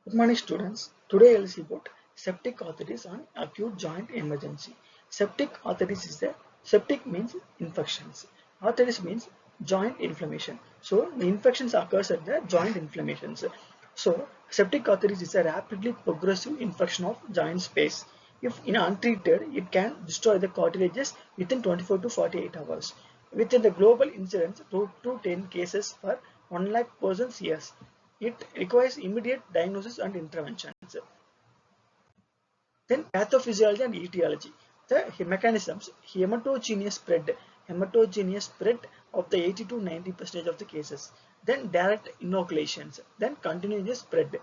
Good morning, students. Today I will see about septic arthritis on acute joint emergency. Septic means infections. Arthritis means joint inflammation. So the infections occurs at the joint inflammations. So septic arthritis is a rapidly progressive infection of joint space. If untreated, it can destroy the cartilages within 24 to 48 hours. Within the global incidence, 2 to 10 cases per 1 lakh persons years. It requires immediate diagnosis and interventions. Then pathophysiology and etiology. The mechanisms, hematogenous spread of the 80 to 90% of the cases. Then direct inoculations. Then continuous spread.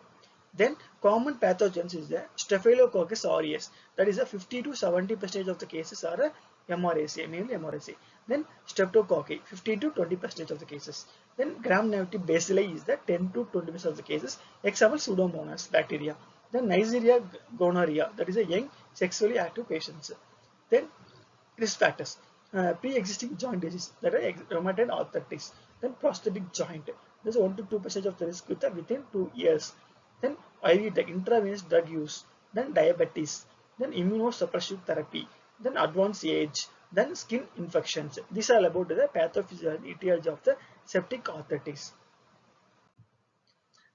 Then common pathogens is the Staphylococcus aureus. That is a 50 to 70% of the cases are a MRSA, mainly MRSA. Then Streptococci, 15 to 20% of the cases. Then gram-negative bacilli is the 10 to 20% of the cases. Example Pseudomonas bacteria. Then Neisseria gonorrhea, that is a young sexually active patients. Then risk factors, pre-existing joint disease, that are rheumatoid arthritis. Then prosthetic joint, there's 1 to 2% of the risk within 2 years. Then IV drug, intravenous drug use. Then diabetes. Then immunosuppressive therapy. Then advanced age. Then skin infections. These are about the pathophysiology etiology of the septic arthritis.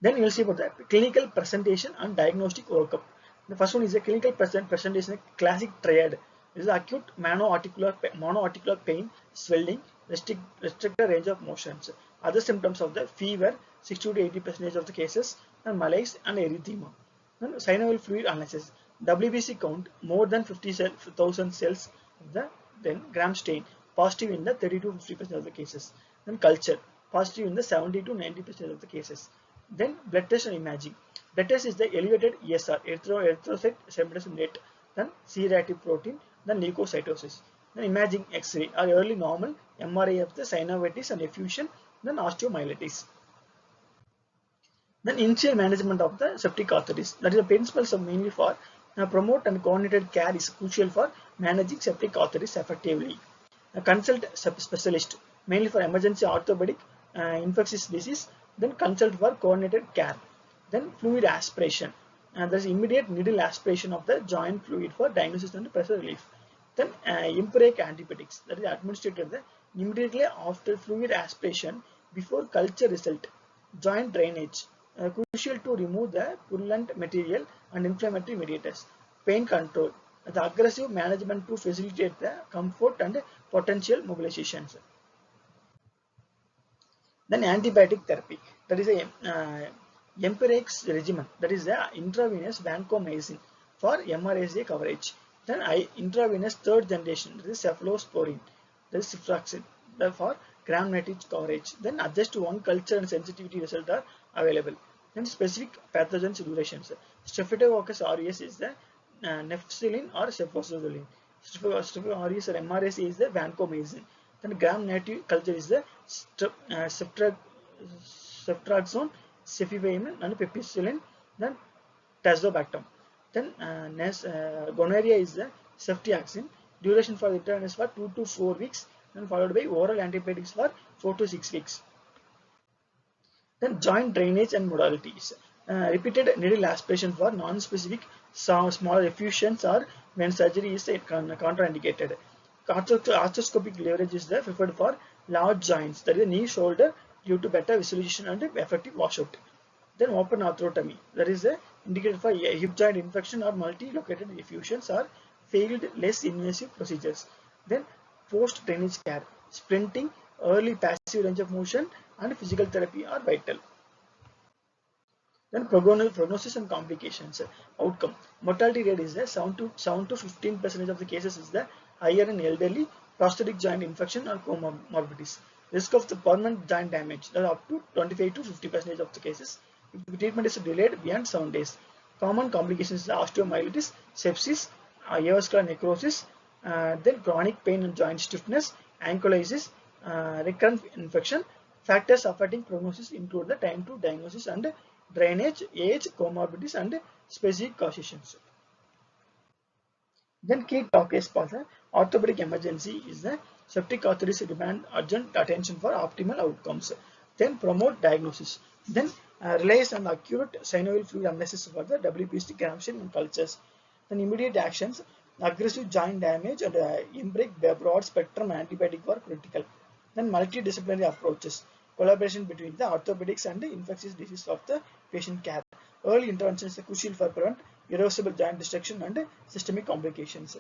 Then you will see about the clinical presentation and diagnostic workup. The first one is a clinical presentation, a classic triad. This is acute monoarticular pain, swelling, restricted range of motions. Other symptoms of the fever, 60 to 80% of the cases, and malaise and erythema. Then synovial fluid analysis, WBC count more than 50,000 cells of the then gram stain, positive in the 30 to 50% of the cases. Then culture, positive in the 70 to 90% of the cases. Then blood test and imaging. Blood test is the elevated ESR, erythrocyte separating rate, then C-reactive protein, then leukocytosis. Then imaging X-ray are early normal, MRI of the synovitis and effusion, then osteomyelitis. Then initial management of the septic arthritis. That is the principles of mainly for promote and coordinated care is crucial for managing septic arthritis effectively. Consult specialist mainly for emergency orthopedic infectious disease. Then consult for coordinated care. Then fluid aspiration. There is immediate needle aspiration of the joint fluid for diagnosis and pressure relief. Then empiric antibiotics, that is administered immediately after fluid aspiration before culture result. Joint drainage, crucial to remove the purulent material and inflammatory mediators. Pain control, the aggressive management to facilitate the comfort and potential mobilizations. Then antibiotic therapy, that is a empirics regimen, that is the intravenous vancomycin for MRSA coverage. Then intravenous third generation, that is cephalosporin, that is ciprofloxacin for gram-negative coverage. Then adjust to one culture and sensitivity result are available. Then specific pathogens durations. Staphylococcus aureus is the nephilin or cephalosporin. Staphylococcus aureus or MRSA is the vancomycin. Then gram-negative culture is the ceftriaxone, cefepime, and piperacillin. Then tazobactam. Then gonorrhea is the ceftriaxone. Duration for return is for 2 to 4 weeks, and followed by oral antibiotics for 4 to 6 weeks. Then joint drainage and modalities. Repeated needle aspiration for non-specific smaller effusions or when surgery is contraindicated. Arthroscopic leverage is preferred for large joints, that is knee, shoulder, due to better visualization and effective washout. Then open arthrotomy, that is indicated for hip joint infection or multi-located effusions or failed less invasive procedures. Then post drainage care, sprinting, early passive range of motion, and physical therapy are vital. Then prognosis and complications. Outcome, mortality rate is 7 to 15% of the cases is the higher in elderly, prosthetic joint infection or comorbidities. Risk of the permanent joint damage, that up to 25 to 50% of the cases if the treatment is delayed beyond 7 days. Common complications are osteomyelitis, sepsis, avascular necrosis, then chronic pain and joint stiffness, ankylosis, recurrent infection. Factors affecting prognosis include the time to diagnosis and drainage, age, comorbidities, and specific causations. Then key topics for the orthopedic emergency is the septic arthritis demand urgent attention for optimal outcomes. Then promote diagnosis. Then relies on acute synovial fluid analysis for the WPC gramation in cultures. Then immediate actions, aggressive joint damage and embric broad spectrum antibiotic were critical. Then multidisciplinary approaches, collaboration between the orthopedics and the infectious disease of the patient care. Early intervention is crucial for prevent irreversible joint destruction and systemic complications.